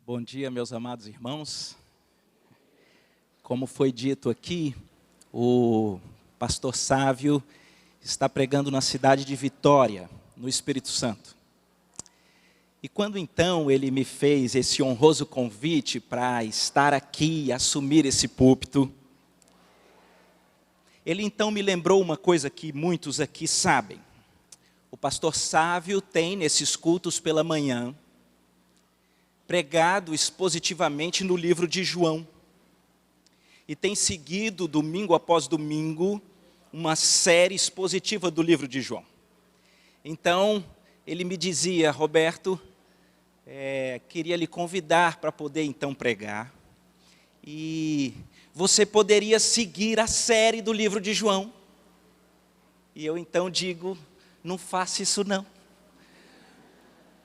Bom dia, meus amados irmãos. Como foi dito aqui, o pastor Sávio está pregando na cidade de Vitória, no Espírito Santo. E quando então ele me fez esse honroso convite para estar aqui e assumir esse púlpito, ele então me lembrou uma coisa que muitos aqui sabem. O pastor Sávio tem nesses cultos pela manhã pregado expositivamente no livro de João. E tem seguido, domingo após domingo, uma série expositiva do livro de João. Então, ele me dizia: Roberto, queria lhe convidar para poder então pregar. E você poderia seguir a série do livro de João. E eu então digo: não faça isso não.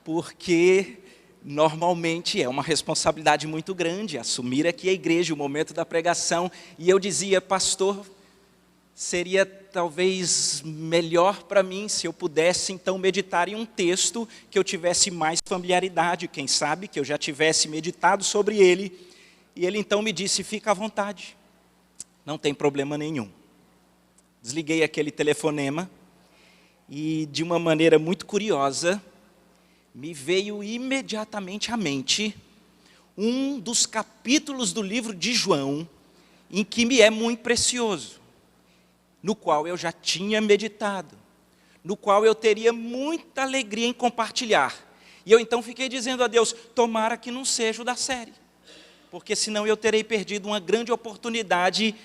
Porque normalmente é uma responsabilidade muito grande assumir aqui a igreja, o momento da pregação. E eu dizia: pastor, seria talvez melhor para mim se eu pudesse então meditar em um texto que eu tivesse mais familiaridade, quem sabe que eu já tivesse meditado sobre ele. E ele então me disse: fica à vontade, não tem problema nenhum. Desliguei aquele telefonema e, de uma maneira muito curiosa, me veio imediatamente à mente um dos capítulos do livro de João, em que me é muito precioso, no qual eu já tinha meditado, no qual eu teria muita alegria em compartilhar. E eu então fiquei dizendo a Deus: tomara que não seja o da série, porque senão eu terei perdido uma grande oportunidade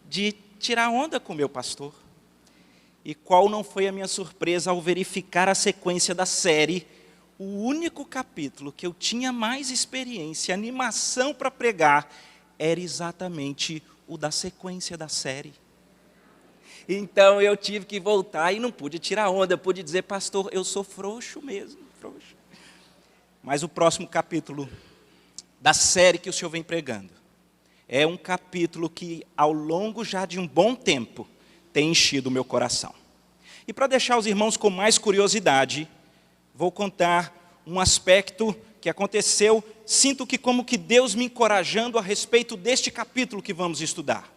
de tirar onda com o meu pastor. E qual não foi a minha surpresa ao verificar a sequência da série? O único capítulo que eu tinha mais experiência, animação para pregar, era exatamente o da sequência da série. Então eu tive que voltar e não pude tirar onda, eu pude dizer: pastor, eu sou frouxo mesmo, frouxo. Mas o próximo capítulo da série que o senhor vem pregando é um capítulo que, ao longo já de um bom tempo, tem enchido o meu coração. E para deixar os irmãos com mais curiosidade, vou contar um aspecto que aconteceu, sinto que como que Deus me encorajando a respeito deste capítulo que vamos estudar.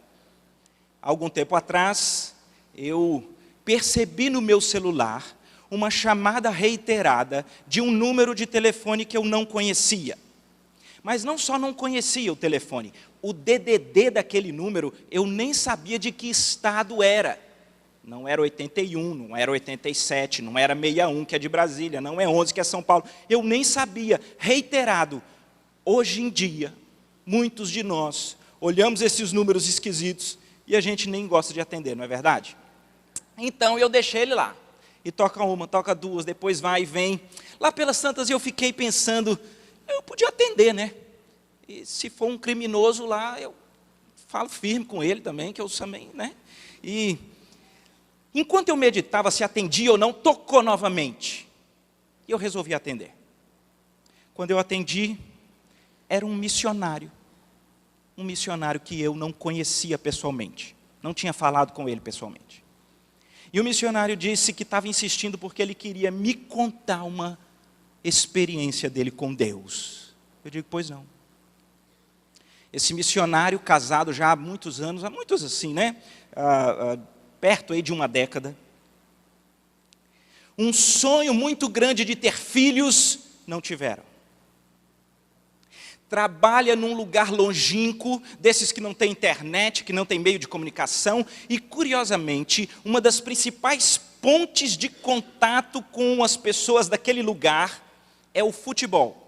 Algum tempo atrás, eu percebi no meu celular uma chamada reiterada de um número de telefone que eu não conhecia. Mas não só não conhecia o telefone, o DDD daquele número eu nem sabia de que estado era. Não era 81, não era 87, não era 61, que é de Brasília, não é 11, que é São Paulo. Eu nem sabia. Reiterado. Hoje em dia, muitos de nós olhamos esses números esquisitos e a gente nem gosta de atender, não é verdade? Então eu deixei ele lá. E toca uma, toca duas, depois vai e vem. Lá pelas tantas eu fiquei pensando: eu podia atender, né? E se for um criminoso lá, eu falo firme com ele também, que eu também, né? E enquanto eu meditava se atendia ou não, tocou novamente. E eu resolvi atender. Quando eu atendi, era um missionário. Um missionário que eu não conhecia pessoalmente. Não tinha falado com ele pessoalmente. E o missionário disse que estava insistindo porque ele queria me contar uma experiência dele com Deus. Eu digo: pois não. Esse missionário, casado já há muitos anos, há muitos assim, né? Perto aí de uma década. Um sonho muito grande de ter filhos, não tiveram. Trabalha num lugar longínquo, desses que não tem internet, que não tem meio de comunicação, e curiosamente, uma das principais pontes de contato com as pessoas daquele lugar é o futebol.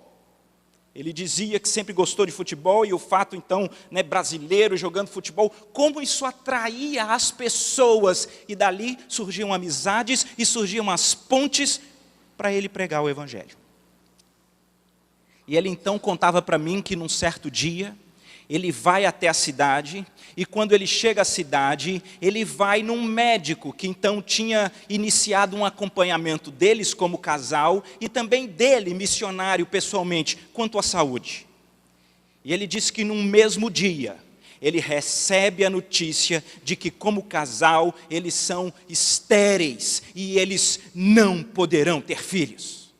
Ele dizia que sempre gostou de futebol, e o fato então, né, brasileiro jogando futebol, como isso atraía as pessoas, e dali surgiam amizades e surgiam as pontes para ele pregar o evangelho. E ele então contava para mim que num certo dia, ele vai até a cidade, e quando ele chega à cidade, ele vai num médico que então tinha iniciado um acompanhamento deles como casal, e também dele, missionário, pessoalmente, quanto à saúde. E ele diz que num mesmo dia, ele recebe a notícia de que como casal, eles são estéreis, e eles não poderão ter filhos.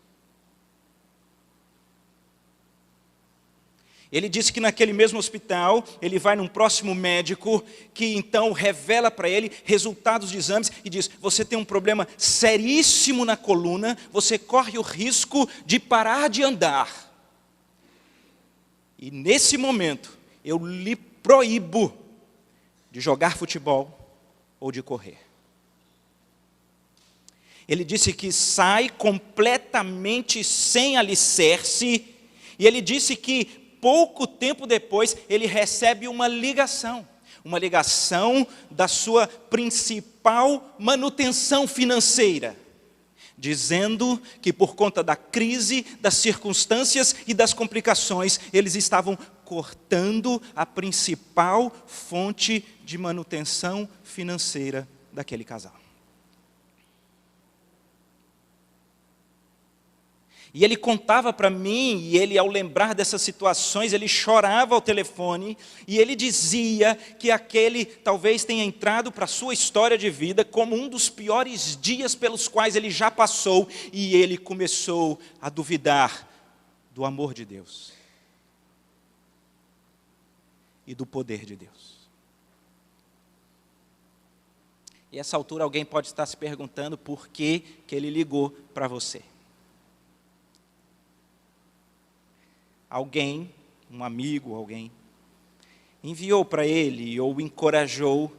Ele disse que naquele mesmo hospital, ele vai num próximo médico, que então revela para ele resultados de exames e diz: você tem um problema seríssimo na coluna, você corre o risco de parar de andar. E nesse momento, eu lhe proíbo de jogar futebol ou de correr. Ele disse que sai completamente sem alicerce, e ele disse que pouco tempo depois ele recebe uma ligação da sua principal manutenção financeira, dizendo que por conta da crise, das circunstâncias e das complicações, eles estavam cortando a principal fonte de manutenção financeira daquele casal. E ele contava para mim, e ele, ao lembrar dessas situações, ele chorava ao telefone, e ele dizia que aquele talvez tenha entrado para a sua história de vida como um dos piores dias pelos quais ele já passou, e ele começou a duvidar do amor de Deus e do poder de Deus. E a essa altura alguém pode estar se perguntando por que ele ligou para você. Alguém, um amigo, alguém, enviou para ele ou o encorajou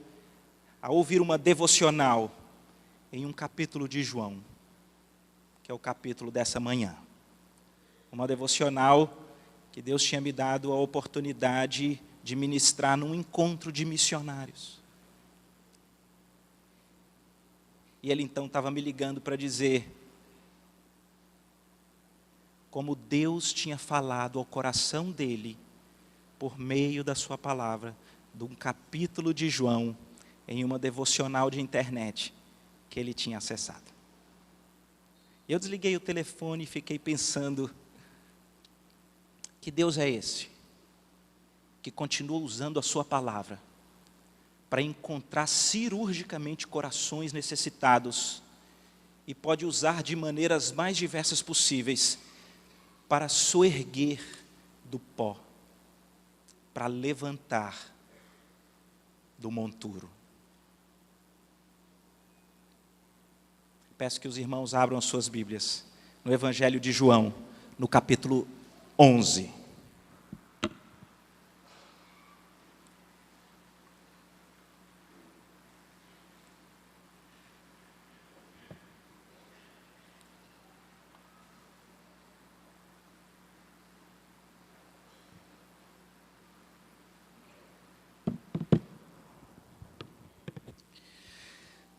a ouvir uma devocional em um capítulo de João, que é o capítulo dessa manhã. Uma devocional que Deus tinha me dado a oportunidade de ministrar num encontro de missionários. E ele então estava me ligando para dizer como Deus tinha falado ao coração dele, por meio da sua palavra, de um capítulo de João, em uma devocional de internet, que ele tinha acessado. Eu desliguei o telefone e fiquei pensando, que Deus é esse, que continua usando a sua palavra, para encontrar cirurgicamente corações necessitados, e pode usar de maneiras mais diversas possíveis, para soerguer do pó, para levantar do monturo. Peço que os irmãos abram as suas Bíblias, no Evangelho de João, no capítulo 11.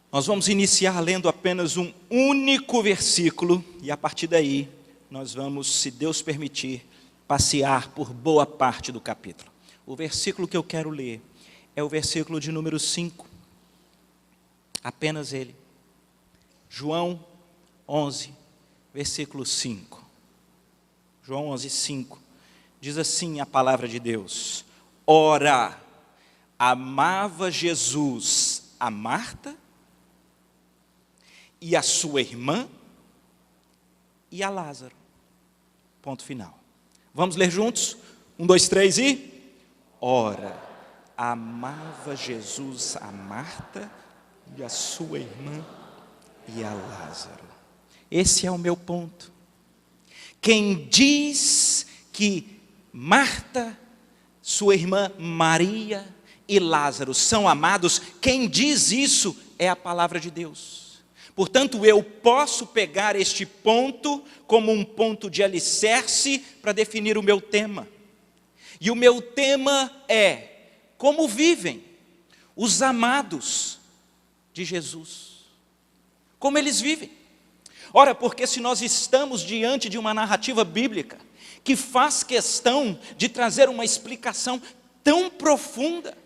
Nós vamos iniciar lendo apenas um único versículo, e a partir daí, nós vamos, se Deus permitir, passear por boa parte do capítulo. O versículo que eu quero ler é o versículo de número 5, apenas ele. João 11, versículo 5. João 11, 5. Diz assim a palavra de Deus: ora, amava Jesus a Marta, e a sua irmã, e a Lázaro. Ponto final. Vamos ler juntos? 1, 2, 3 e... ora, amava Jesus a Marta, e a sua irmã, e a Lázaro. Esse é o meu ponto. Quem diz que Marta, sua irmã Maria e Lázaro são amados, quem diz isso é a palavra de Deus. Portanto, eu posso pegar este ponto como um ponto de alicerce para definir o meu tema. E o meu tema é: como vivem os amados de Jesus? Como eles vivem? Ora, porque se nós estamos diante de uma narrativa bíblica que faz questão de trazer uma explicação tão profunda,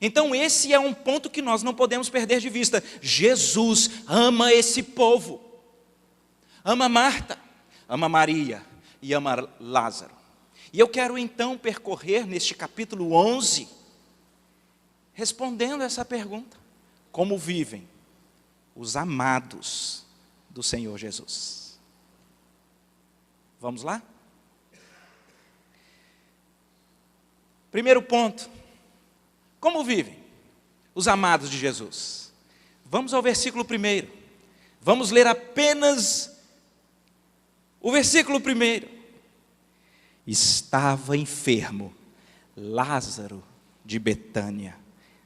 então esse é um ponto que nós não podemos perder de vista. Jesus ama esse povo, ama Marta, ama Maria e ama Lázaro. E eu quero então percorrer neste capítulo 11, respondendo essa pergunta: como vivem os amados do Senhor Jesus? Vamos lá? Primeiro ponto, como vivem os amados de Jesus? Vamos ao versículo 1. Vamos ler apenas o versículo 1. Estava enfermo Lázaro de Betânia,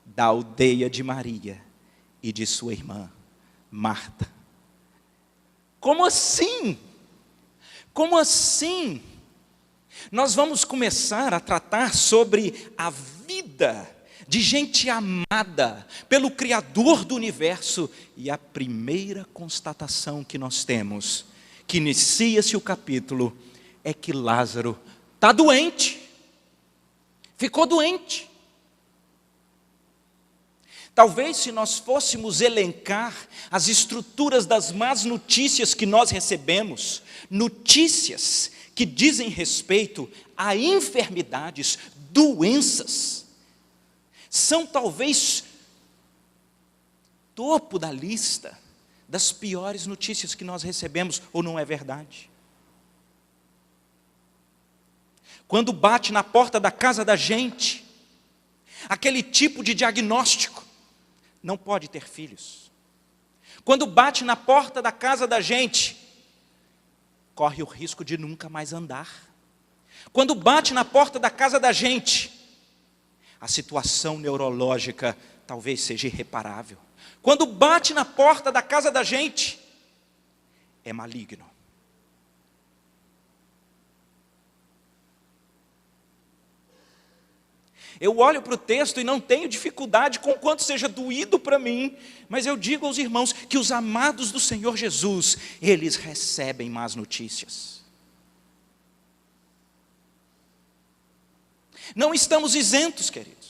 da aldeia de Maria e de sua irmã Marta. Como assim? Como assim? Nós vamos começar a tratar sobre a vida de gente amada pelo Criador do universo, e a primeira constatação que nós temos, que inicia-se o capítulo, é que Lázaro está doente, ficou doente. Talvez se nós fôssemos elencar as estruturas das más notícias que nós recebemos, notícias que dizem respeito a enfermidades, doenças, são talvez topo da lista das piores notícias que nós recebemos, ou não é verdade? Quando bate na porta da casa da gente, aquele tipo de diagnóstico: não pode ter filhos. Quando bate na porta da casa da gente, corre o risco de nunca mais andar. Quando bate na porta da casa da gente, a situação neurológica talvez seja irreparável. Quando bate na porta da casa da gente, é maligno. Eu olho para o texto e não tenho dificuldade com o quanto seja doído para mim, mas eu digo aos irmãos que os amados do Senhor Jesus, eles recebem más notícias. Não estamos isentos, queridos.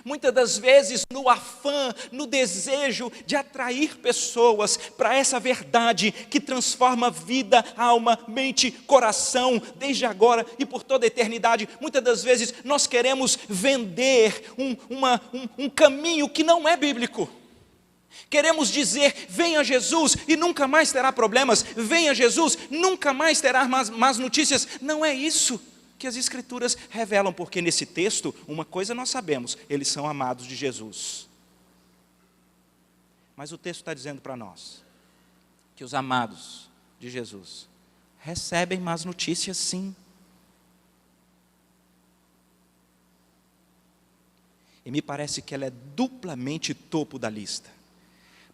Muitas das vezes, no afã, no desejo de atrair pessoas para essa verdade que transforma vida, alma, mente, coração, desde agora e por toda a eternidade, muitas das vezes nós queremos vender um caminho que não é bíblico. Queremos dizer: venha Jesus e nunca mais terá problemas, venha Jesus, nunca mais terá más notícias. Não é isso que as Escrituras revelam, porque nesse texto, uma coisa nós sabemos: eles são amados de Jesus. Mas o texto está dizendo para nós que os amados de Jesus recebem más notícias, sim. E me parece que ela é duplamente topo da lista,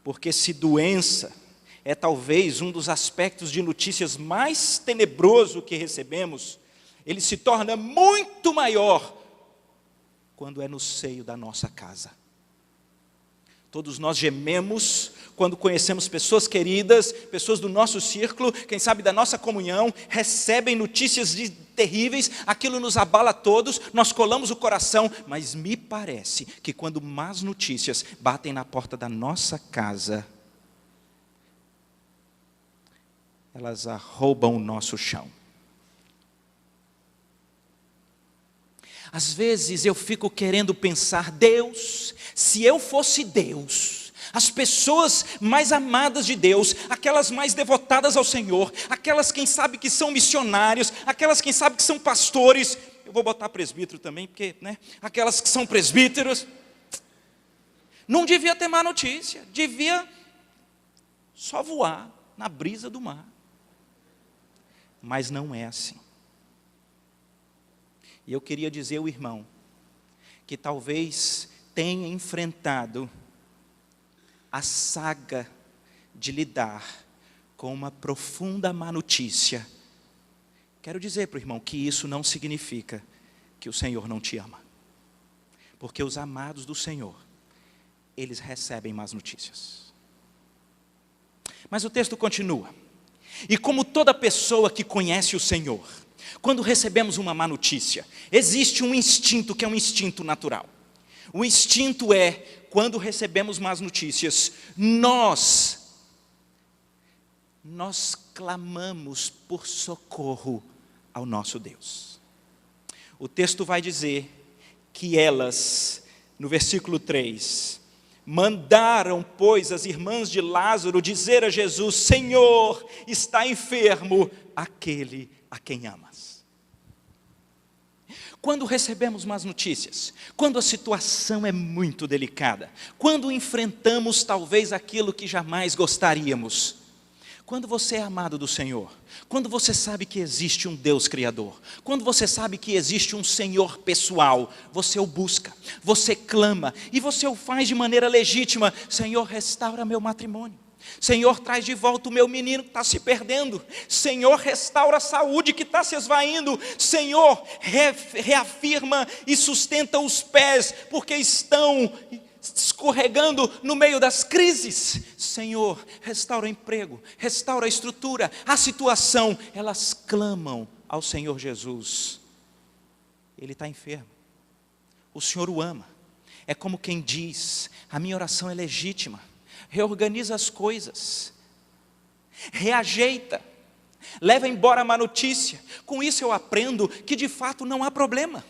porque se doença é talvez um dos aspectos de notícias mais tenebroso que recebemos, ele se torna muito maior quando é no seio da nossa casa. Todos nós gememos quando conhecemos pessoas queridas, pessoas do nosso círculo, quem sabe da nossa comunhão, recebem notícias terríveis, aquilo nos abala a todos, nós colamos o coração, mas me parece que quando más notícias batem na porta da nossa casa, elas arrombam o nosso chão. Às vezes eu fico querendo pensar: Deus, se eu fosse Deus, as pessoas mais amadas de Deus, aquelas mais devotadas ao Senhor, aquelas quem sabe que são missionários, aquelas quem sabe que são pastores, eu vou botar presbítero também, porque, né, aquelas que são presbíteros, não devia ter má notícia, devia só voar na brisa do mar. Mas não é assim. E eu queria dizer ao irmão que talvez tenha enfrentado a saga de lidar com uma profunda má notícia. Quero dizer para o irmão que isso não significa que o Senhor não te ama. Porque os amados do Senhor, eles recebem más notícias. Mas o texto continua. E como toda pessoa que conhece o Senhor, quando recebemos uma má notícia, existe um instinto que é um instinto natural. O instinto é, quando recebemos más notícias, nós clamamos por socorro ao nosso Deus. O texto vai dizer que elas, no versículo 3, mandaram, pois, as irmãs de Lázaro dizer a Jesus: Senhor, está enfermo aquele a quem amas. Quando recebemos más notícias, quando a situação é muito delicada, quando enfrentamos talvez aquilo que jamais gostaríamos, quando você é amado do Senhor, quando você sabe que existe um Deus Criador, quando você sabe que existe um Senhor pessoal, você o busca, você clama, e você o faz de maneira legítima: Senhor, restaura meu matrimônio. Senhor, traz de volta o meu menino que está se perdendo. Senhor, restaura a saúde que está se esvaindo. Senhor, reafirma e sustenta os pés, porque estão escorregando no meio das crises. Senhor, restaura o emprego, restaura a estrutura, a situação. Elas clamam ao Senhor Jesus. Ele está enfermo, o Senhor o ama. É como quem diz: a minha oração é legítima. Reorganiza as coisas, reajeita, leva embora a má notícia. Com isso eu aprendo que de fato não há problema.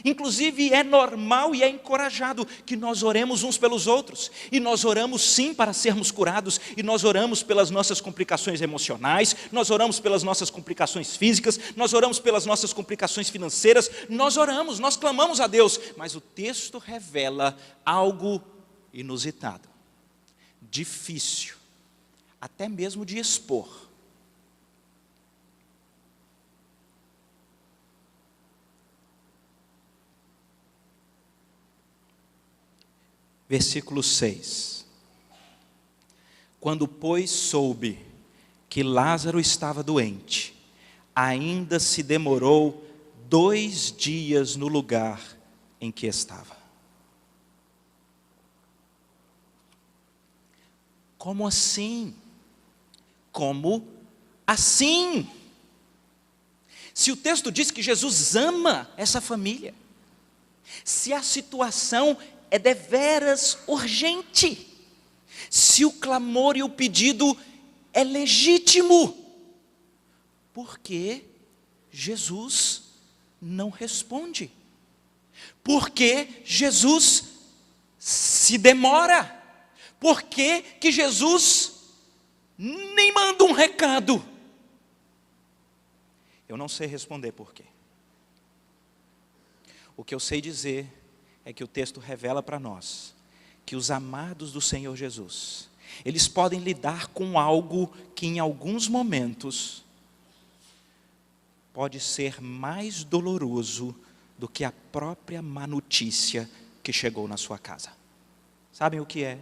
Inclusive é normal e é encorajado que nós oremos uns pelos outros. E nós oramos sim para sermos curados. E nós oramos pelas nossas complicações emocionais. Nós oramos pelas nossas complicações físicas. Nós oramos pelas nossas complicações financeiras. Nós oramos, nós clamamos a Deus. Mas o texto revela algo inusitado, difícil, até mesmo de expor. Versículo 6. Quando, pois, soube que Lázaro estava doente, ainda se demorou 2 dias no lugar em que estava. Como assim? Como assim? Se o texto diz que Jesus ama essa família, se a situação é deveras urgente, se o clamor e o pedido é legítimo, por que Jesus não responde? Por que Jesus se demora? Por que que Jesus nem manda um recado? Eu não sei responder por quê. O que eu sei dizer é que o texto revela para nós que os amados do Senhor Jesus, eles podem lidar com algo que em alguns momentos pode ser mais doloroso do que a própria má notícia que chegou na sua casa. Sabem o que é?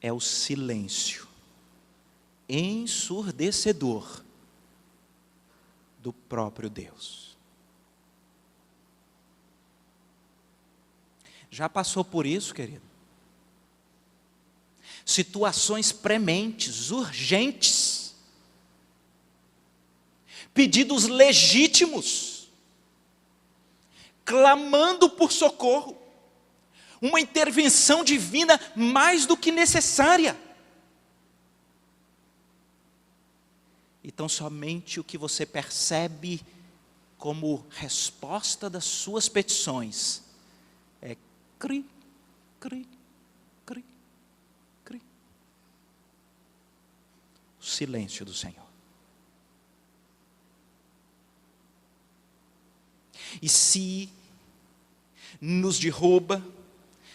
É o silêncio ensurdecedor do próprio Deus. Já passou por isso, querido? Situações prementes, urgentes, pedidos legítimos, clamando por socorro, uma intervenção divina mais do que necessária. Então somente o que você percebe como resposta das suas petições é cri, cri, cri, cri. O silêncio do Senhor. E se nos derruba,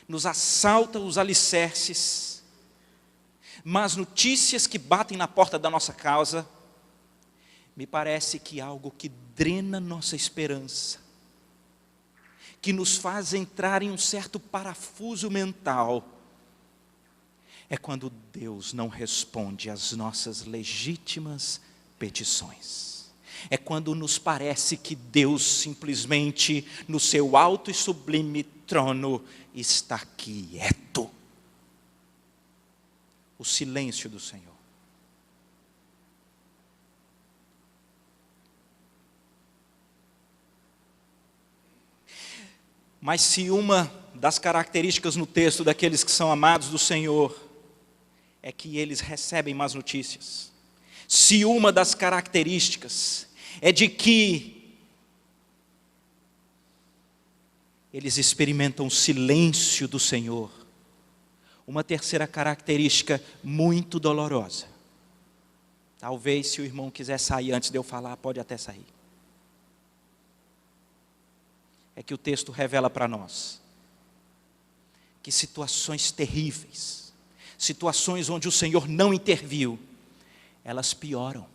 nos assalta os alicerces, mas notícias que batem na porta da nossa casa, me parece que algo que drena nossa esperança, que nos faz entrar em um certo parafuso mental, é quando Deus não responde às nossas legítimas petições. É quando nos parece que Deus simplesmente, no seu alto e sublime trono, está quieto. O silêncio do Senhor. Mas se uma das características no texto daqueles que são amados do Senhor é que eles recebem más notícias, se uma das características é de que eles experimentam o silêncio do Senhor, uma terceira característica muito dolorosa. Talvez, se o irmão quiser sair antes de eu falar, pode até sair. é que o texto revela para nós que situações terríveis, situações onde o Senhor não interviu, elas pioram.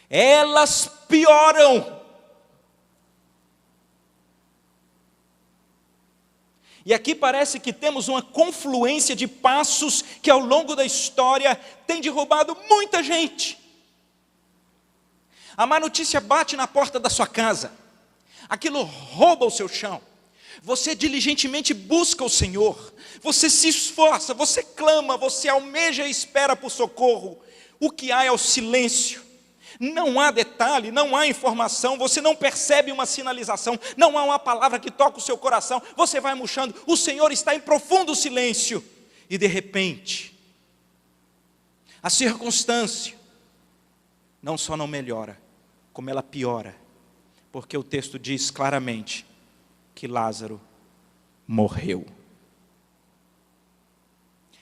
Elas pioram. E aqui parece que temos uma confluência de passos que ao longo da história tem derrubado muita gente. A má notícia bate na porta da sua casa, aquilo rouba o seu chão, você diligentemente busca o Senhor, você se esforça, você clama, você almeja e espera por socorro, o que há é o silêncio, não há detalhe, não há informação, você não percebe uma sinalização, não há uma palavra que toca o seu coração, você vai murchando, o Senhor está em profundo silêncio, e de repente, a circunstância não só não melhora, como ela piora, porque o texto diz claramente que Lázaro morreu.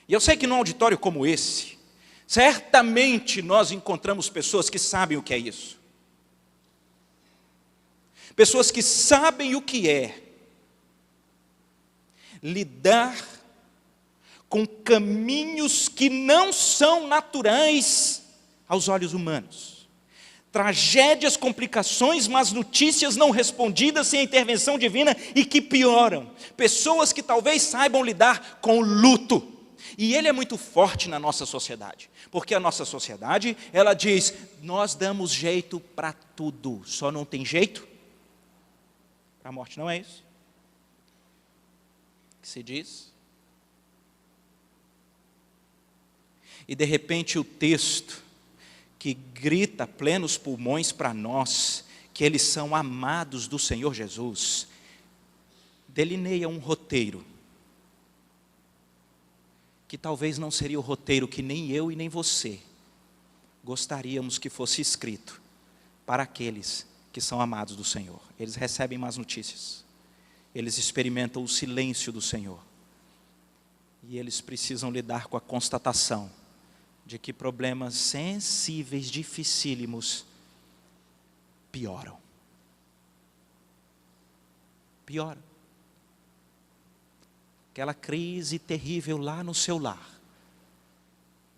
E eu sei que num auditório como esse, certamente nós encontramos pessoas que sabem o que é isso. Pessoas que sabem o que é lidar com caminhos que não são naturais aos olhos humanos. Tragédias, complicações, más notícias não respondidas sem a intervenção divina e que pioram. Pessoas que talvez saibam lidar com o luto. E ele é muito forte na nossa sociedade, porque a nossa sociedade, ela diz, nós damos jeito para tudo, só não tem jeito para a morte, não é isso que se diz? E de repente o texto, que grita a plenos pulmões para nós, que eles são amados do Senhor Jesus, delineia um roteiro, que talvez não seria o roteiro que nem eu e nem você gostaríamos que fosse escrito para aqueles que são amados do Senhor. Eles recebem más notícias, eles experimentam o silêncio do Senhor, e eles precisam lidar com a constatação de que problemas sensíveis, dificílimos, pioram. Pioram. Aquela crise terrível lá no seu lar.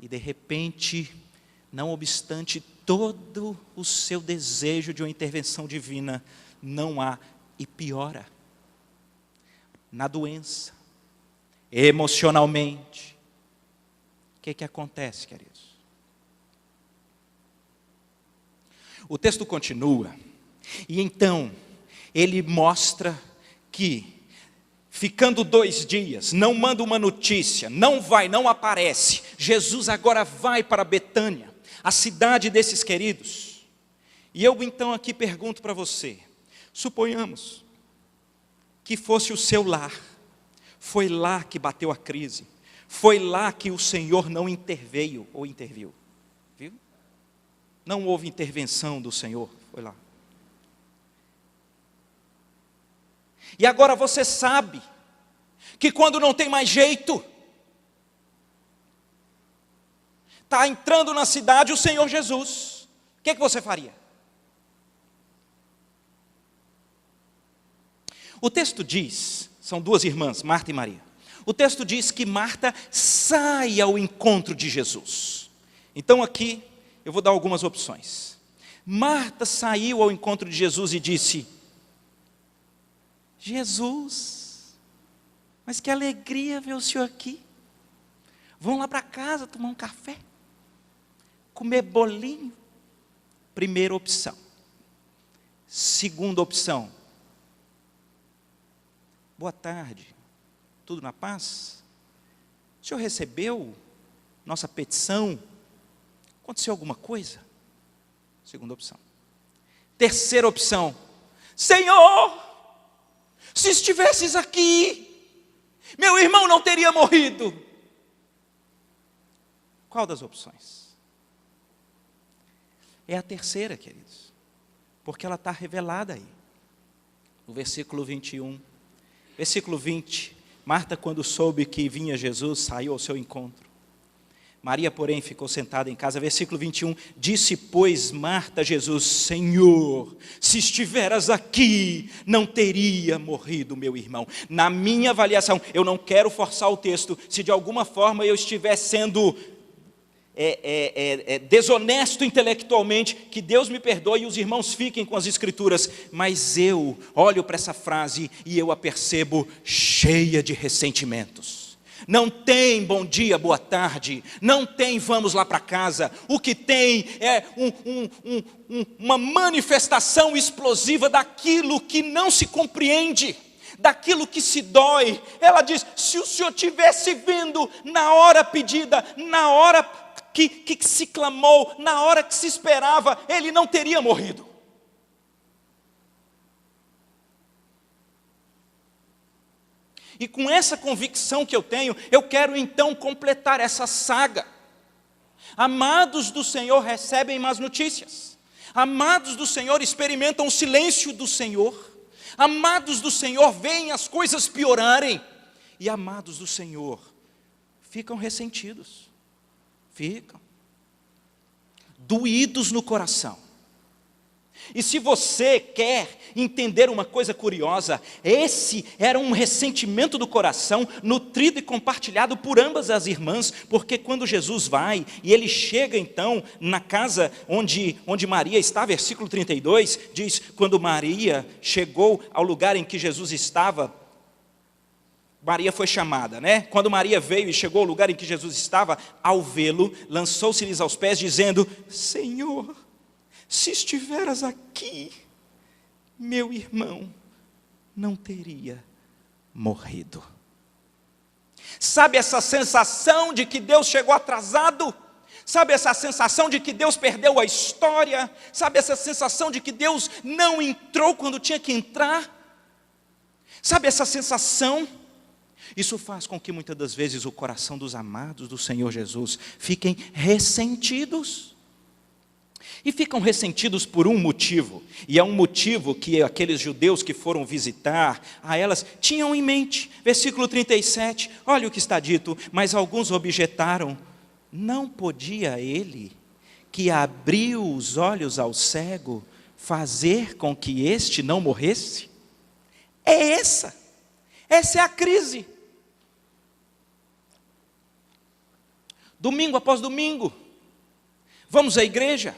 E de repente, não obstante todo o seu desejo de uma intervenção divina, não há e piora. Na doença, emocionalmente. O que acontece, queridos? O texto continua, e então, ele mostra que, ficando 2 dias, não manda uma notícia, não vai, não aparece, Jesus agora vai para Betânia, a cidade desses queridos. E eu então aqui pergunto para você, suponhamos que fosse o seu lar, foi lá que bateu a crise, foi lá que o Senhor não interveio ou interviu, viu? Não houve intervenção do Senhor, foi lá. E agora você sabe que quando não tem mais jeito, está entrando na cidade o Senhor Jesus, o que você faria? O texto diz, são 2 irmãs, Marta e Maria. O texto diz que Marta sai ao encontro de Jesus. Então aqui eu vou dar algumas opções. Marta saiu ao encontro de Jesus e disse, Jesus, mas que alegria ver o Senhor aqui. Vamos lá para casa tomar um café, comer bolinho. Primeira opção. Segunda opção, boa tarde, tudo na paz? O Senhor recebeu nossa petição? Aconteceu alguma coisa? Segunda opção. Terceira opção, Senhor, se estivesses aqui, meu irmão não teria morrido. Qual das opções? É a terceira, queridos, porque ela está revelada aí, no versículo 21, versículo 20, Marta, quando soube que vinha Jesus, saiu ao seu encontro. Maria, porém, ficou sentada em casa. Versículo 21, disse, pois, Marta a Jesus, Senhor, se estiveras aqui, não teria morrido meu irmão. Na minha avaliação, eu não quero forçar o texto, se de alguma forma eu estiver sendo desonesto intelectualmente, que Deus me perdoe e os irmãos fiquem com as escrituras, mas eu olho para essa frase e eu a percebo cheia de ressentimentos. Não tem bom dia, boa tarde, não tem vamos lá para casa, o que tem é uma manifestação explosiva daquilo que não se compreende, daquilo que se dói. Ela diz, se o Senhor tivesse vindo na hora pedida, na hora que se clamou, na hora que se esperava, ele não teria morrido. E com essa convicção que eu tenho, eu quero então completar essa saga. Amados do Senhor recebem más notícias. Amados do Senhor experimentam o silêncio do Senhor. Amados do Senhor veem as coisas piorarem. E amados do Senhor ficam ressentidos. Ficam doídos no coração. E se você quer entender uma coisa curiosa, esse era um ressentimento do coração, nutrido e compartilhado por ambas as irmãs, porque quando Jesus vai, e ele chega então na casa onde Maria está, versículo 32, diz, quando Maria chegou ao lugar em que Jesus estava, Maria foi chamada, né? Quando Maria veio e chegou ao lugar em que Jesus estava, ao vê-lo, lançou-se-lhes aos pés, dizendo, Senhor, se estiveras aqui, meu irmão não teria morrido. Sabe essa sensação de que Deus chegou atrasado? Sabe essa sensação de que Deus perdeu a história? Sabe essa sensação de que Deus não entrou quando tinha que entrar? Sabe essa sensação? Isso faz com que muitas das vezes o coração dos amados do Senhor Jesus fiquem ressentidos. E ficam ressentidos por um motivo, e é um motivo que aqueles judeus que foram visitar a elas tinham em mente. Versículo 37, olha o que está dito, mas alguns objetaram, não podia ele, que abriu os olhos ao cego, fazer com que este não morresse? Essa é a crise. Domingo após domingo, vamos à igreja,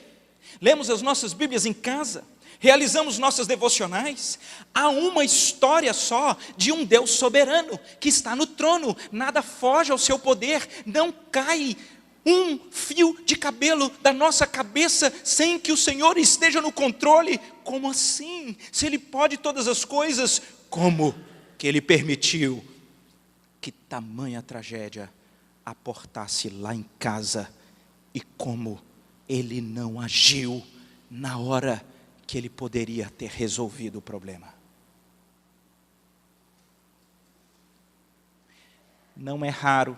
lemos as nossas Bíblias em casa, realizamos nossas devocionais. Há uma história só de um Deus soberano que está no trono, nada foge ao seu poder, não cai um fio de cabelo da nossa cabeça sem que o Senhor esteja no controle. Como assim? Se Ele pode todas as coisas, como que Ele permitiu que tamanha tragédia aportasse lá em casa e como Ele não agiu na hora que Ele poderia ter resolvido o problema? Não é raro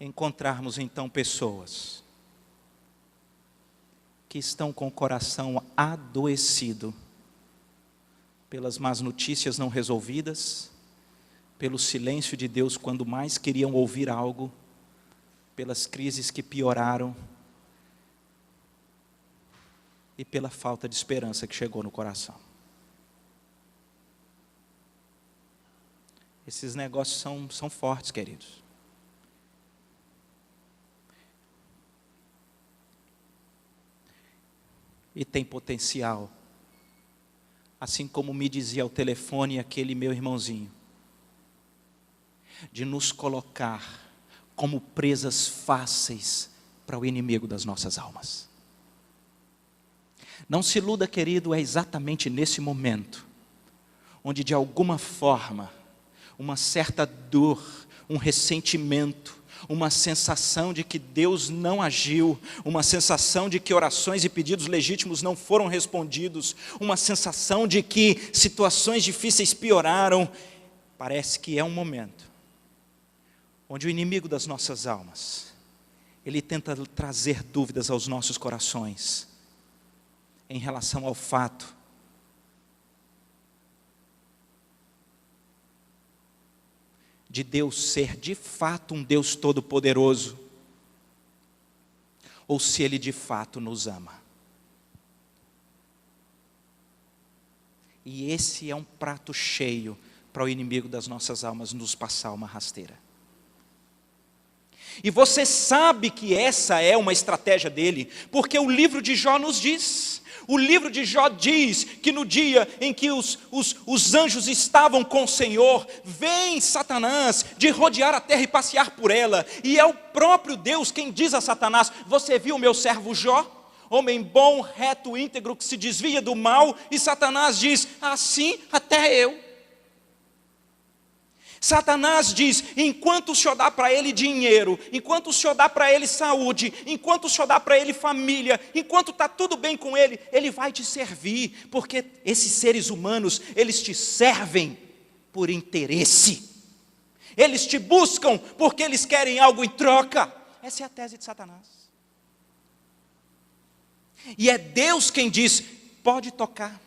encontrarmos então pessoas que estão com o coração adoecido pelas más notícias não resolvidas, pelo silêncio de Deus quando mais queriam ouvir algo, pelas crises que pioraram e pela falta de esperança que chegou no coração. Esses negócios são fortes, queridos. E tem potencial, assim como me dizia ao telefone aquele meu irmãozinho, de nos colocar como presas fáceis para o inimigo das nossas almas. Não se iluda, querido, é exatamente nesse momento, onde de alguma forma, uma certa dor, um ressentimento, uma sensação de que Deus não agiu, uma sensação de que orações e pedidos legítimos não foram respondidos, uma sensação de que situações difíceis pioraram. Parece que é um momento onde o inimigo das nossas almas, ele tenta trazer dúvidas aos nossos corações em relação ao fato de Deus ser de fato um Deus todo-poderoso, ou se Ele de fato nos ama. E esse é um prato cheio para o inimigo das nossas almas nos passar uma rasteira. E você sabe que essa é uma estratégia dele, porque o livro de Jó nos diz. O livro de Jó diz que no dia em que os anjos estavam com o Senhor, vem Satanás de rodear a terra e passear por ela. E é o próprio Deus quem diz a Satanás: você viu o meu servo Jó? Homem bom, reto, íntegro, que se desvia do mal. E Satanás diz: assim até eu. Satanás diz: enquanto o Senhor dá para ele dinheiro, enquanto o Senhor dá para ele saúde, enquanto o Senhor dá para ele família, enquanto está tudo bem com ele, ele vai te servir, porque esses seres humanos, eles te servem por interesse, eles te buscam porque eles querem algo em troca. Essa é a tese de Satanás. E é Deus quem diz: pode tocar,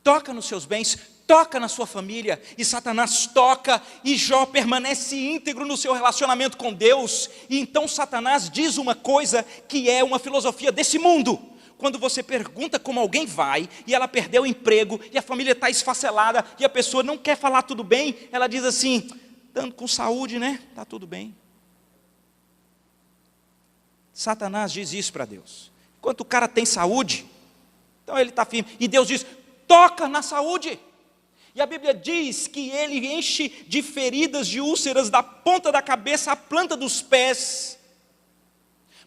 toca nos seus bens, toca na sua família. E Satanás toca, e Jó permanece íntegro no seu relacionamento com Deus. E então Satanás diz uma coisa que é uma filosofia desse mundo. Quando você pergunta como alguém vai, e ela perdeu o emprego, e a família está esfacelada, e a pessoa não quer falar tudo bem, ela diz assim: estando com saúde, né? Está tudo bem. Satanás diz isso para Deus. Enquanto o cara tem saúde, então ele está firme. E Deus diz: toca na saúde. E a Bíblia diz que ele enche de feridas, de úlceras, da ponta da cabeça à planta dos pés.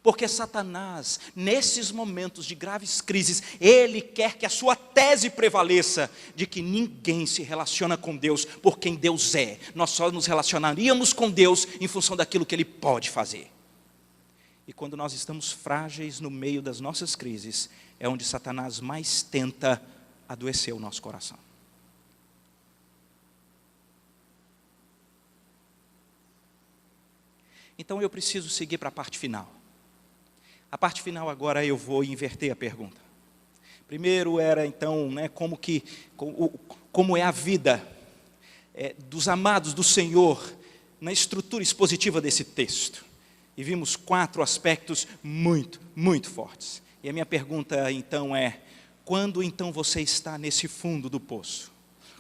Porque Satanás, nesses momentos de graves crises, ele quer que a sua tese prevaleça, de que ninguém se relaciona com Deus por quem Deus é. Nós só nos relacionaríamos com Deus em função daquilo que Ele pode fazer. E quando nós estamos frágeis no meio das nossas crises, é onde Satanás mais tenta adoecer o nosso coração. Então eu preciso seguir para a parte final. A parte final agora eu vou inverter a pergunta. Primeiro era então, como é a vida dos amados do Senhor na estrutura expositiva desse texto. E vimos 4 aspectos muito, muito fortes. E a minha pergunta então é: quando então você está nesse fundo do poço?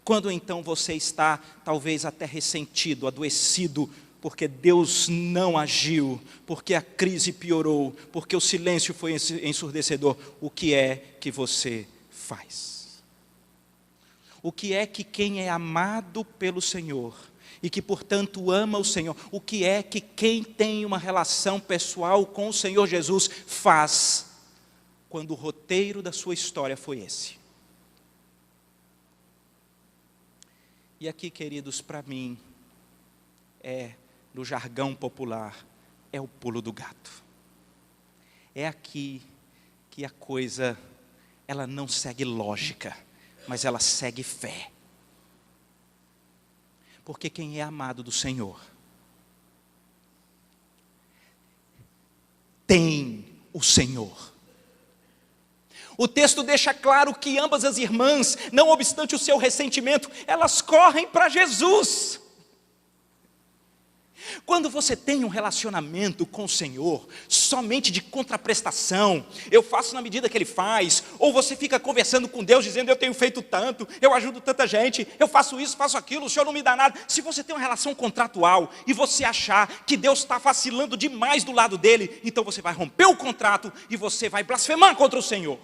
Quando então você está talvez até ressentido, adoecido, porque Deus não agiu, porque a crise piorou, porque o silêncio foi ensurdecedor, o que é que você faz? O que é que quem é amado pelo Senhor e que portanto ama o Senhor, o que é que quem tem uma relação pessoal com o Senhor Jesus faz quando o roteiro da sua história foi esse? E aqui, queridos, para mim, no jargão popular, é o pulo do gato. É aqui que a coisa, ela não segue lógica, mas ela segue fé. Porque quem é amado do Senhor tem o Senhor. O texto deixa claro que ambas as irmãs, não obstante o seu ressentimento, elas correm para Jesus. Quando você tem um relacionamento com o Senhor, somente de contraprestação, eu faço na medida que Ele faz, ou você fica conversando com Deus, dizendo: eu tenho feito tanto, eu ajudo tanta gente, eu faço isso, faço aquilo, o Senhor não me dá nada. Se você tem uma relação contratual, e você achar que Deus está vacilando demais do lado dele, então você vai romper o contrato, e você vai blasfemar contra o Senhor.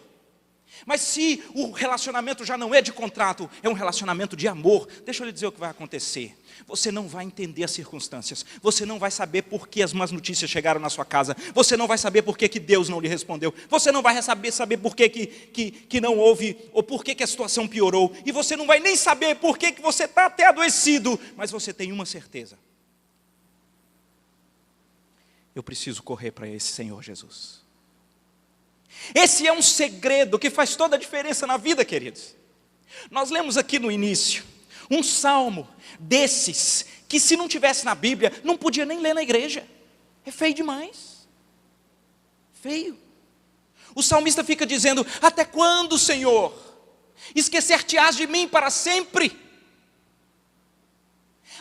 Mas se o relacionamento já não é de contrato, é um relacionamento de amor, deixa eu lhe dizer o que vai acontecer. Você não vai entender as circunstâncias, você não vai saber por que as más notícias chegaram na sua casa, você não vai saber por que Deus não lhe respondeu, você não vai saber por que não houve, ou por que a situação piorou, e você não vai nem saber por que você está até adoecido, mas você tem uma certeza: eu preciso correr para esse Senhor Jesus. Esse é um segredo que faz toda a diferença na vida, queridos. Nós lemos aqui no início um salmo desses que, se não tivesse na Bíblia, não podia nem ler na igreja. É feio demais. Feio. O salmista fica dizendo: até quando, Senhor? Esquecer-te-ás de mim para sempre?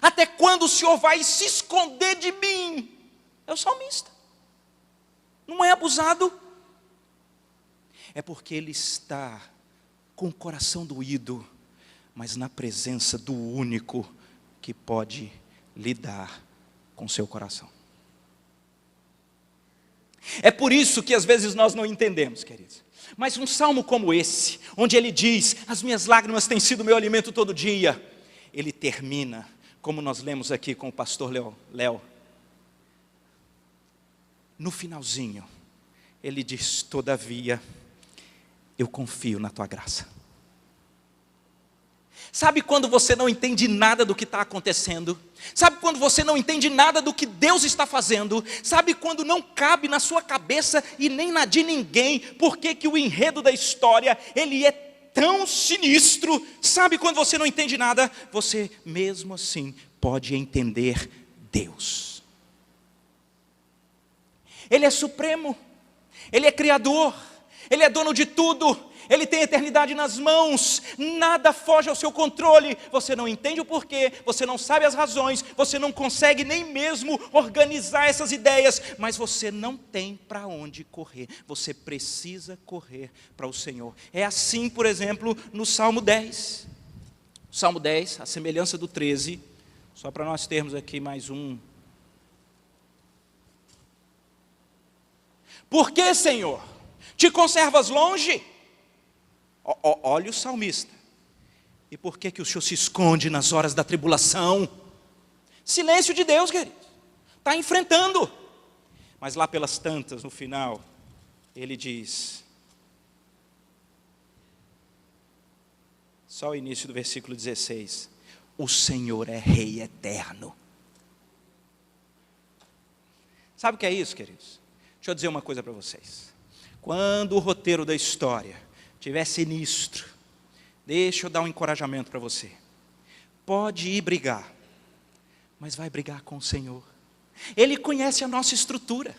Até quando o Senhor vai se esconder de mim? É o salmista. Não é abusado. É porque ele está com o coração doído, mas na presença do único que pode lidar com seu coração. É por isso que às vezes nós não entendemos, queridos. Mas um salmo como esse, onde ele diz, as minhas lágrimas têm sido meu alimento todo dia, ele termina, como nós lemos aqui com o pastor Léo. No finalzinho, ele diz, todavia, eu confio na tua graça. Sabe quando você não entende nada do que está acontecendo? Sabe quando você não entende nada do que Deus está fazendo? Sabe quando não cabe na sua cabeça e nem na de ninguém, porque que o enredo da história, ele é tão sinistro? Sabe quando você não entende nada? Você mesmo assim pode entender Deus. Ele é supremo, Ele é criador, Ele é dono de tudo, Ele tem a eternidade nas mãos, nada foge ao seu controle. Você não entende o porquê, você não sabe as razões, você não consegue nem mesmo organizar essas ideias, mas você não tem para onde correr, você precisa correr para o Senhor. É assim, por exemplo, no Salmo 10. O Salmo 10, a semelhança do 13, só para nós termos aqui mais um. Por que, Senhor, te conservas longe? Olha o salmista. E por que o Senhor se esconde nas horas da tribulação? Silêncio de Deus, querido. Está enfrentando. Mas lá pelas tantas, no final, ele diz, só o início do versículo 16, o Senhor é Rei eterno. Sabe o que é isso, queridos? Deixa eu dizer uma coisa para vocês. Quando o roteiro da história estiver sinistro, deixa eu dar um encorajamento para você. Pode ir brigar, mas vai brigar com o Senhor. Ele conhece a nossa estrutura.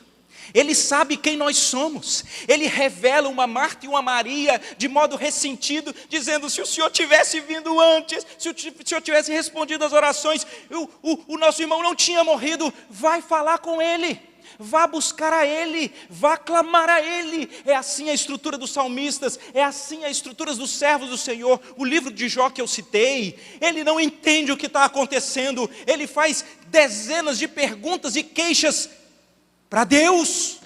Ele sabe quem nós somos. Ele revela uma Marta e uma Maria de modo ressentido, dizendo, se o Senhor tivesse vindo antes, se o Senhor tivesse respondido às orações, o nosso irmão não tinha morrido. Vai falar com ele, vá buscar a ele, vá clamar a ele. É assim a estrutura dos salmistas, é assim a estrutura dos servos do Senhor. O livro de Jó que eu citei, ele não entende o que está acontecendo, ele faz dezenas de perguntas e queixas para Deus.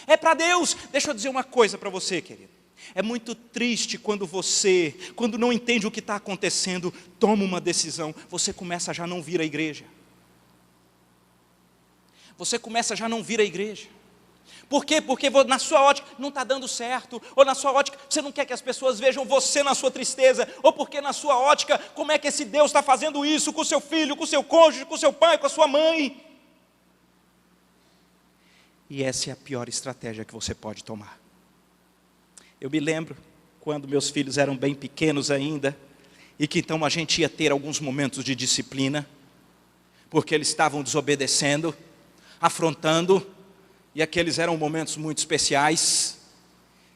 É para Deus. Deixa eu dizer uma coisa para você, querido. É muito triste quando você, quando não entende o que está acontecendo, toma uma decisão, você começa a já não vir à igreja. Você começa a já não vir à igreja. Por quê? Porque na sua ótica não está dando certo, ou na sua ótica você não quer que as pessoas vejam você na sua tristeza, ou porque na sua ótica, como é que esse Deus está fazendo isso com o seu filho, com o seu cônjuge, com o seu pai, com a sua mãe? E essa é a pior estratégia que você pode tomar. Eu me lembro, quando meus filhos eram bem pequenos ainda, e que então a gente ia ter alguns momentos de disciplina, porque eles estavam desobedecendo, afrontando, e aqueles eram momentos muito especiais,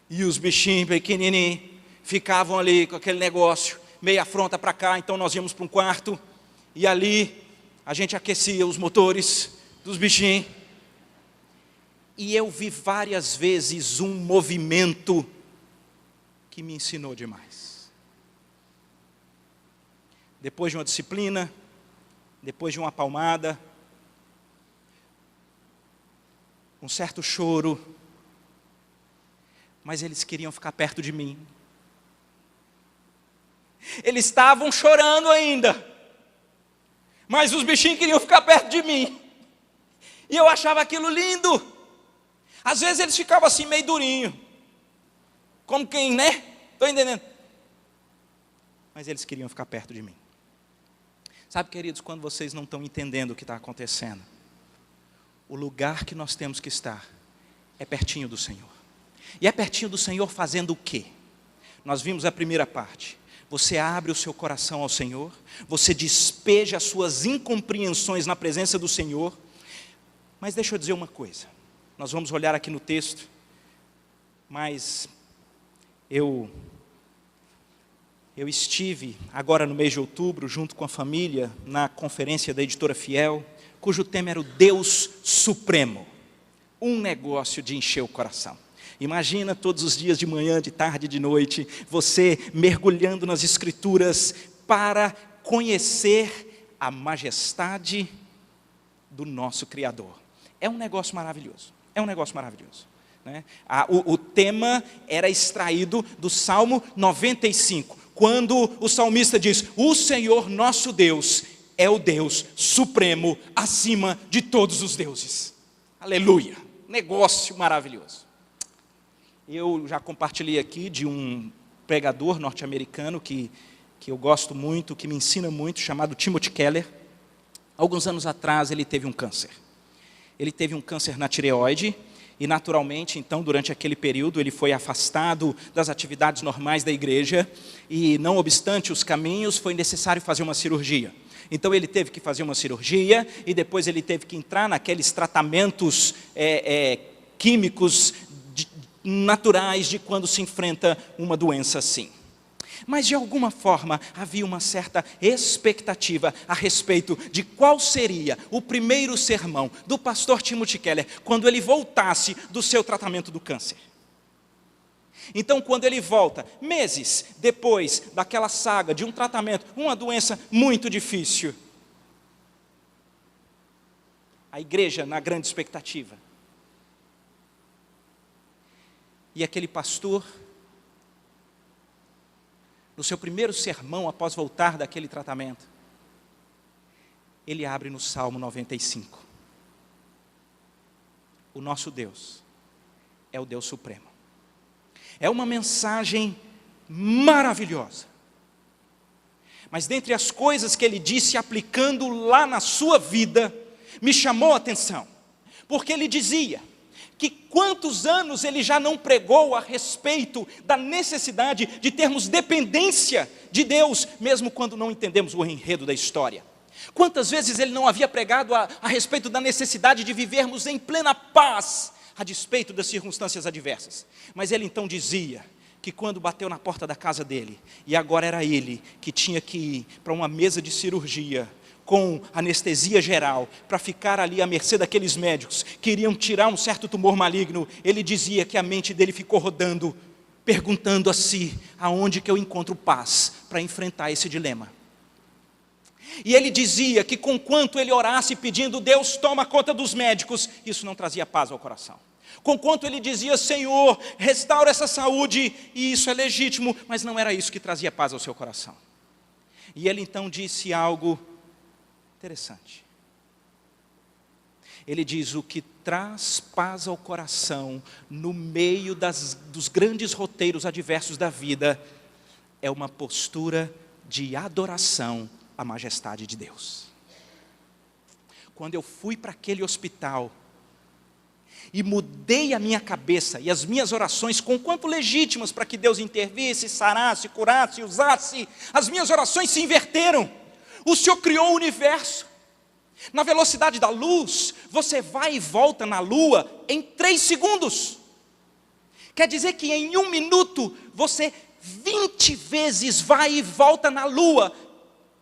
e os bichinhos pequenininhos ficavam ali com aquele negócio, meia afronta para cá, então nós íamos para um quarto, e ali a gente aquecia os motores dos bichinhos, e eu vi várias vezes um movimento que me ensinou demais. Depois de uma disciplina, depois de uma palmada, um certo choro, mas eles queriam ficar perto de mim. Eles estavam chorando ainda, mas os bichinhos queriam ficar perto de mim, e eu achava aquilo lindo. Às vezes eles ficavam assim meio durinho, como quem, né? Estou entendendo. Mas eles queriam ficar perto de mim. Sabe, queridos, quando vocês não estão entendendo o que está acontecendo, o lugar que nós temos que estar é pertinho do Senhor. E é pertinho do Senhor fazendo o quê? Nós vimos a primeira parte. Você abre o seu coração ao Senhor, você despeja as suas incompreensões na presença do Senhor. Mas deixa eu dizer uma coisa. Nós vamos olhar aqui no texto, mas eu Eu estive, agora no mês de outubro, junto com a família, na conferência da Editora Fiel, cujo tema era o Deus Supremo. Um negócio de encher o coração. Imagina todos os dias, de manhã, de tarde, de noite, você mergulhando nas Escrituras para conhecer a majestade do nosso Criador. É um negócio maravilhoso, né? O tema era extraído do Salmo 95, quando o salmista diz: o Senhor nosso Deus é o Deus supremo acima de todos os deuses. Aleluia, negócio maravilhoso. Eu já compartilhei aqui de um pregador norte-americano que eu gosto muito, que me ensina muito, chamado Timothy Keller. Alguns anos atrás ele teve um câncer. Ele teve um câncer na tireoide e naturalmente, então, durante aquele período, ele foi afastado das atividades normais da igreja e, não obstante os caminhos, foi necessário fazer uma cirurgia. Então ele teve que fazer uma cirurgia e depois ele teve que entrar naqueles tratamentos químicos naturais de quando se enfrenta uma doença assim. Mas de alguma forma havia uma certa expectativa a respeito de qual seria o primeiro sermão do pastor Timothy Keller quando ele voltasse do seu tratamento do câncer. Então, quando ele volta, meses depois daquela saga de um tratamento, uma doença muito difícil, a igreja na grande expectativa. E aquele pastor, no seu primeiro sermão após voltar daquele tratamento, ele abre no Salmo 95. O nosso Deus é o Deus Supremo. É uma mensagem maravilhosa. Mas dentre as coisas que ele disse, aplicando lá na sua vida, me chamou a atenção. Porque ele dizia que quantos anos ele já não pregou a respeito da necessidade de termos dependência de Deus, mesmo quando não entendemos o enredo da história. Quantas vezes ele não havia pregado a respeito da necessidade de vivermos em plena paz, a despeito das circunstâncias adversas. Mas ele então dizia que quando bateu na porta da casa dele, e agora era ele que tinha que ir para uma mesa de cirurgia, com anestesia geral, para ficar ali à mercê daqueles médicos que iriam tirar um certo tumor maligno, ele dizia que a mente dele ficou rodando, perguntando a si, aonde que eu encontro paz para enfrentar esse dilema? E ele dizia que conquanto ele orasse pedindo, Deus toma conta dos médicos, isso não trazia paz ao coração. Conquanto ele dizia, Senhor, restaura essa saúde, e isso é legítimo, mas não era isso que trazia paz ao seu coração. E ele então disse algo interessante. Ele diz: o que traz paz ao coração no meio dos grandes roteiros adversos da vida é uma postura de adoração à majestade de Deus. Quando eu fui para aquele hospital e mudei a minha cabeça e as minhas orações, conquanto legítimas para que Deus intervisse, sarasse, curasse, usasse, as minhas orações se inverteram. O Senhor criou o universo. Na velocidade da luz, você vai e volta na lua em 3 segundos. Quer dizer que em 1 minuto, você 20 vezes vai e volta na lua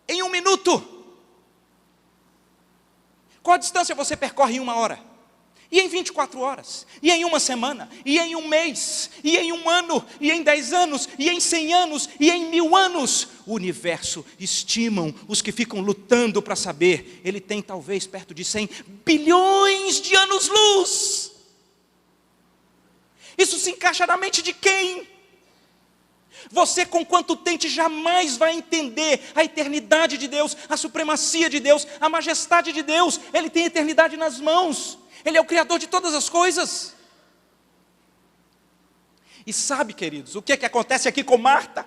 em 1 minuto. Qual a distância você percorre em 1 hora? E em 24 horas, e em 1 semana, e em 1 mês, e em 1 ano, e em 10 anos, e em 100 anos, e em 1000 anos. O universo, estimam os que ficam lutando para saber, ele tem talvez perto de 100 bilhões de anos-luz. Isso se encaixa na mente de quem? Você, conquanto tente, jamais vai entender a eternidade de Deus, a supremacia de Deus, a majestade de Deus. Ele tem a eternidade nas mãos. Ele é o Criador de todas as coisas. E sabe, queridos, o que acontece aqui com Marta?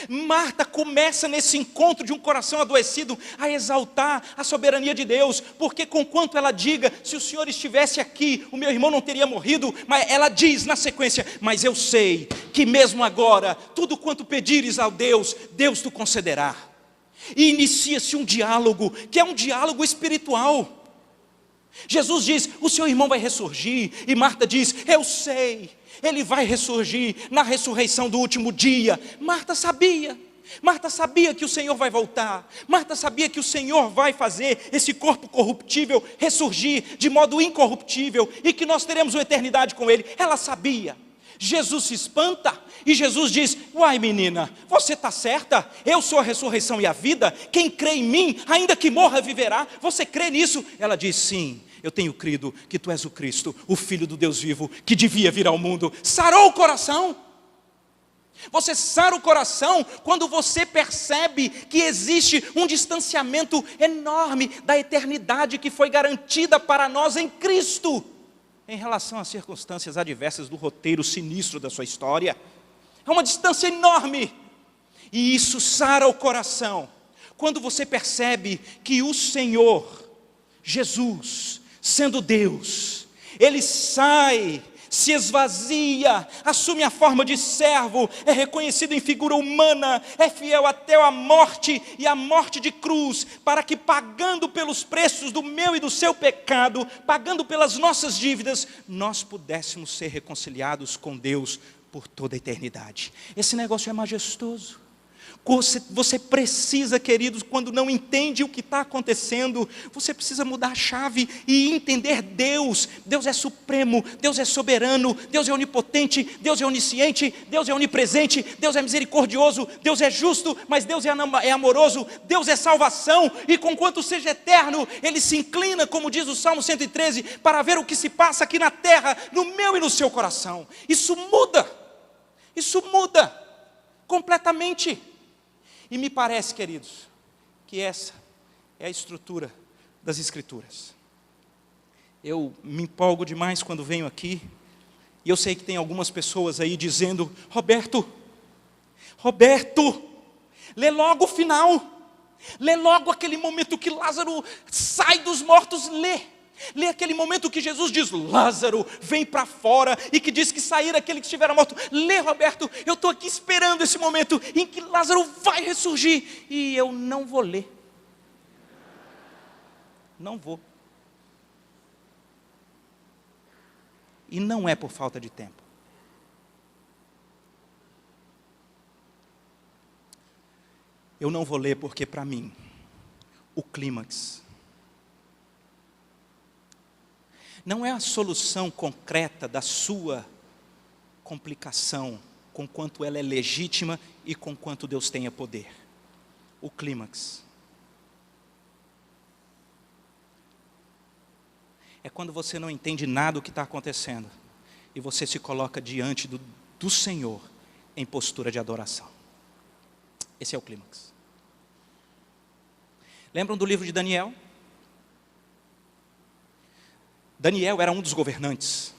Marta começa nesse encontro de um coração adoecido a exaltar a soberania de Deus, porque conquanto ela diga, se o Senhor estivesse aqui, o meu irmão não teria morrido, mas ela diz na sequência, mas eu sei que mesmo agora, tudo quanto pedires ao Deus, Deus te concederá. E inicia-se um diálogo, que é um diálogo espiritual. Jesus diz, o seu irmão vai ressurgir, e Marta diz, eu sei Ele vai ressurgir na ressurreição do último dia. Marta sabia. Marta sabia que o Senhor vai voltar. Marta sabia que o Senhor vai fazer esse corpo corruptível ressurgir de modo incorruptível e que nós teremos uma eternidade com Ele. Ela sabia. Jesus se espanta e Jesus diz: uai, menina, você está certa, eu sou a ressurreição e a vida, quem crê em mim, ainda que morra, viverá. Você crê nisso? Ela diz: sim, eu tenho crido que tu és o Cristo, o Filho do Deus vivo, que devia vir ao mundo. Sarou o coração. Você sara o coração quando você percebe que existe um distanciamento enorme da eternidade que foi garantida para nós em Cristo, em relação às circunstâncias adversas do roteiro sinistro da sua história. É uma distância enorme, e isso sara o coração, quando você percebe que o Senhor, Jesus, sendo Deus, Ele sai, se esvazia, assume a forma de servo, é reconhecido em figura humana, é fiel até a morte e a morte de cruz, para que pagando pelos preços do meu e do seu pecado, pagando pelas nossas dívidas, nós pudéssemos ser reconciliados com Deus por toda a eternidade. Esse negócio é majestoso. Você precisa, queridos, quando não entende o que está acontecendo, você precisa mudar a chave e entender Deus. Deus é supremo, Deus é soberano, Deus é onipotente, Deus é onisciente, Deus é onipresente, Deus é misericordioso, Deus é justo, mas Deus é amoroso, Deus é salvação, e conquanto seja eterno, Ele se inclina, como diz o Salmo 113, para ver o que se passa aqui na terra, no meu e no seu coração. Isso muda completamente. E me parece, queridos, que essa é a estrutura das Escrituras. Eu me empolgo demais quando venho aqui, e eu sei que tem algumas pessoas aí dizendo: Roberto, lê logo o final, lê logo aquele momento que Lázaro sai dos mortos, lê aquele momento que Jesus diz: Lázaro, vem para fora, e que diz que sair aquele que estiver morto. Lê, Roberto, eu estou aqui esperando esse momento em que Lázaro vai ressurgir, e eu não vou ler. Não vou. E não é por falta de tempo. Eu não vou ler porque, para mim, o clímax não é a solução concreta da sua complicação, com quanto ela é legítima e com quanto Deus tenha poder. O clímax é quando você não entende nada do que está acontecendo e você se coloca diante do Senhor em postura de adoração. Esse é o clímax. Lembram do livro de Daniel? Daniel era um dos governantes.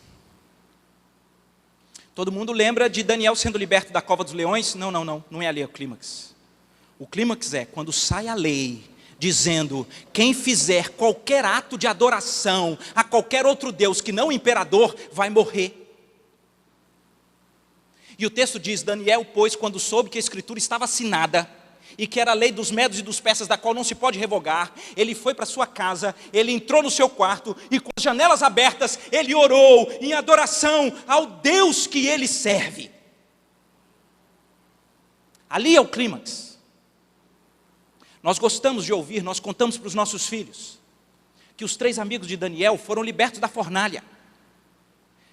Todo mundo lembra de Daniel sendo liberto da cova dos leões? Não é ali o clímax. O clímax é quando sai a lei dizendo: quem fizer qualquer ato de adoração a qualquer outro Deus que não o imperador, vai morrer. E o texto diz: Daniel, pois, quando soube que a escritura estava assinada, e que era a lei dos medos e dos persas, da qual não se pode revogar, ele foi para sua casa, ele entrou no seu quarto, e com as janelas abertas, ele orou em adoração ao Deus que ele serve. Ali é o clímax. Nós gostamos de ouvir, nós contamos para os nossos filhos, que os 3 amigos de Daniel foram libertos da fornalha.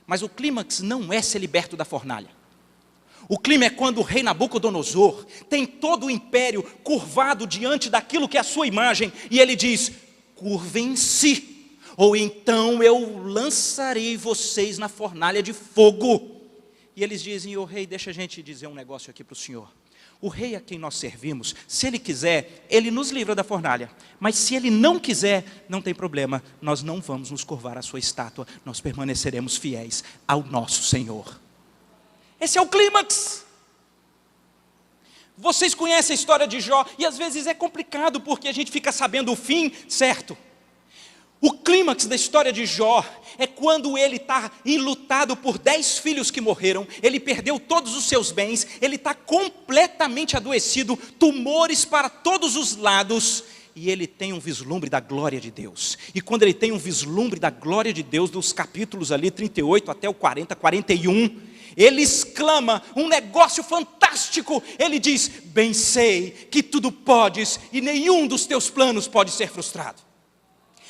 Mas o clímax não é ser liberto da fornalha. O clima é quando o rei Nabucodonosor tem todo o império curvado diante daquilo que é a sua imagem, e ele diz: curvem-se, ou então eu lançarei vocês na fornalha de fogo. E eles dizem: ô rei, deixa a gente dizer um negócio aqui para o senhor. O rei a quem nós servimos, se ele quiser, ele nos livra da fornalha. Mas se ele não quiser, não tem problema, nós não vamos nos curvar à sua estátua, nós permaneceremos fiéis ao nosso Senhor. Esse é o clímax. Vocês conhecem a história de Jó, e às vezes é complicado, porque a gente fica sabendo o fim, certo? O clímax da história de Jó é quando ele está enlutado por 10 filhos que morreram, ele perdeu todos os seus bens, ele está completamente adoecido, tumores para todos os lados, e ele tem um vislumbre da glória de Deus. E quando ele tem um vislumbre da glória de Deus, dos capítulos ali 38 até o 40, 41, ele exclama um negócio fantástico. Ele diz: bem sei que tudo podes e nenhum dos teus planos pode ser frustrado.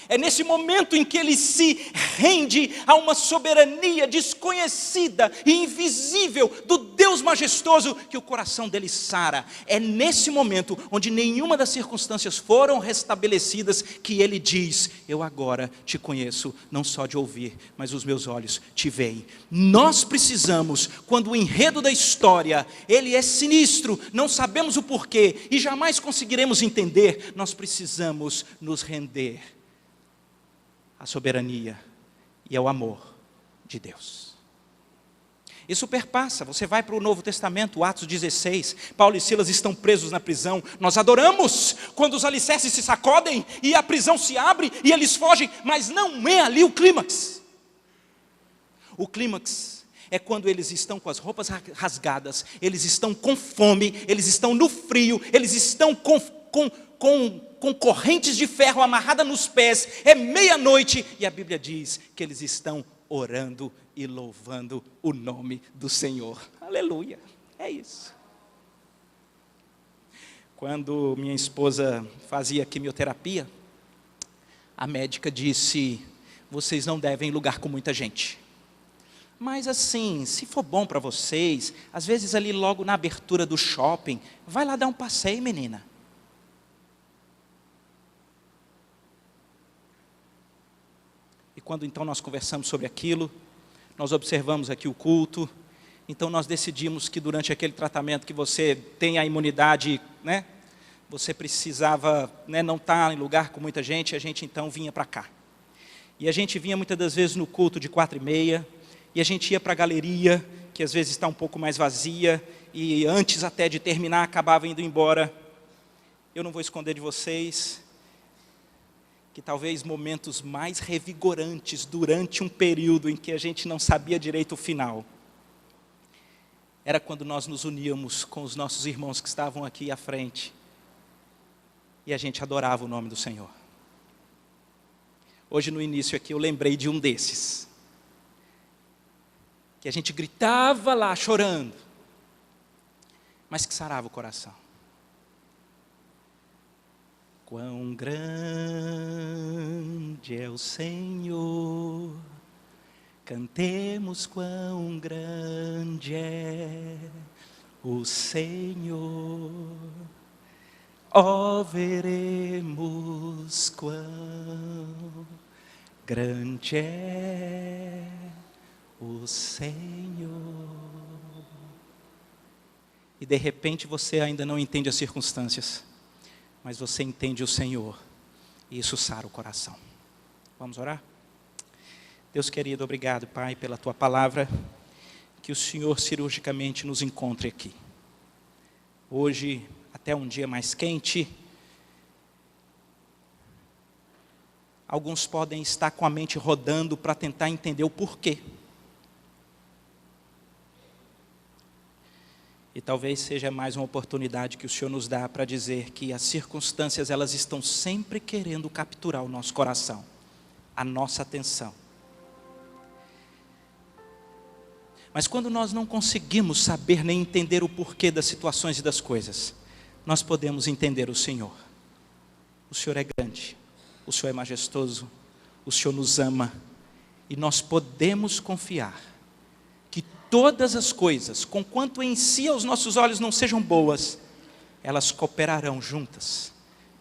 É nesse momento em que ele se rende a uma soberania desconhecida e invisível do Deus majestoso, que o coração dele sara. É nesse momento, onde nenhuma das circunstâncias foram restabelecidas, que ele diz: eu agora te conheço, não só de ouvir, mas os meus olhos te veem. Nós precisamos, quando o enredo da história, ele é sinistro, não sabemos o porquê, e jamais conseguiremos entender, nós precisamos nos render à soberania e ao amor de Deus. Isso perpassa, você vai para o Novo Testamento, Atos 16, Paulo e Silas estão presos na prisão. Nós adoramos quando os alicerces se sacodem e a prisão se abre e eles fogem, mas não é ali o clímax. O clímax é quando eles estão com as roupas rasgadas, eles estão com fome, eles estão no frio, eles estão com correntes de ferro amarradas nos pés, é meia-noite, e a Bíblia diz que eles estão orando e louvando o nome do Senhor. Aleluia, é isso. Quando minha esposa fazia quimioterapia, a médica disse: vocês não devem ir em lugar com muita gente. Mas assim, se for bom para vocês, às vezes ali logo na abertura do shopping, vai lá dar um passeio, menina. E quando então nós conversamos sobre aquilo, nós observamos aqui o culto, então nós decidimos que durante aquele tratamento que você tem a imunidade, né, você precisava, né, não estar em lugar com muita gente, a gente então vinha para cá. E a gente vinha muitas das vezes no culto de 4h30, e a gente ia para a galeria, que às vezes está um pouco mais vazia, e antes até de terminar acabava indo embora. Eu não vou esconder de vocês que talvez momentos mais revigorantes durante um período em que a gente não sabia direito o final, era quando nós nos uníamos com os nossos irmãos que estavam aqui à frente, e a gente adorava o nome do Senhor. Hoje no início aqui eu lembrei de um desses, que a gente gritava lá chorando, mas que sarava o coração. Quão grande é o Senhor, cantemos quão grande é o Senhor, ó veremos quão grande é o Senhor. E de repente você ainda não entende as circunstâncias, mas você entende o Senhor, e isso sara o coração. Vamos orar? Deus querido, obrigado, Pai, pela Tua palavra, que o Senhor cirurgicamente nos encontre aqui. Hoje, até um dia mais quente, alguns podem estar com a mente rodando para tentar entender o porquê. E talvez seja mais uma oportunidade que o Senhor nos dá para dizer que as circunstâncias, elas estão sempre querendo capturar o nosso coração, a nossa atenção. Mas quando nós não conseguimos saber nem entender o porquê das situações e das coisas, nós podemos entender o Senhor. O Senhor é grande, o Senhor é majestoso, o Senhor nos ama, e nós podemos confiar que todas as coisas, conquanto em si aos nossos olhos não sejam boas, elas cooperarão juntas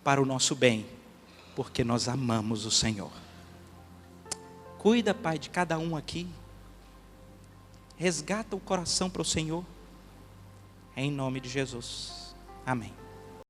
para o nosso bem, porque nós amamos o Senhor. Cuida, Pai, de cada um aqui, resgata o coração para o Senhor, em nome de Jesus, amém.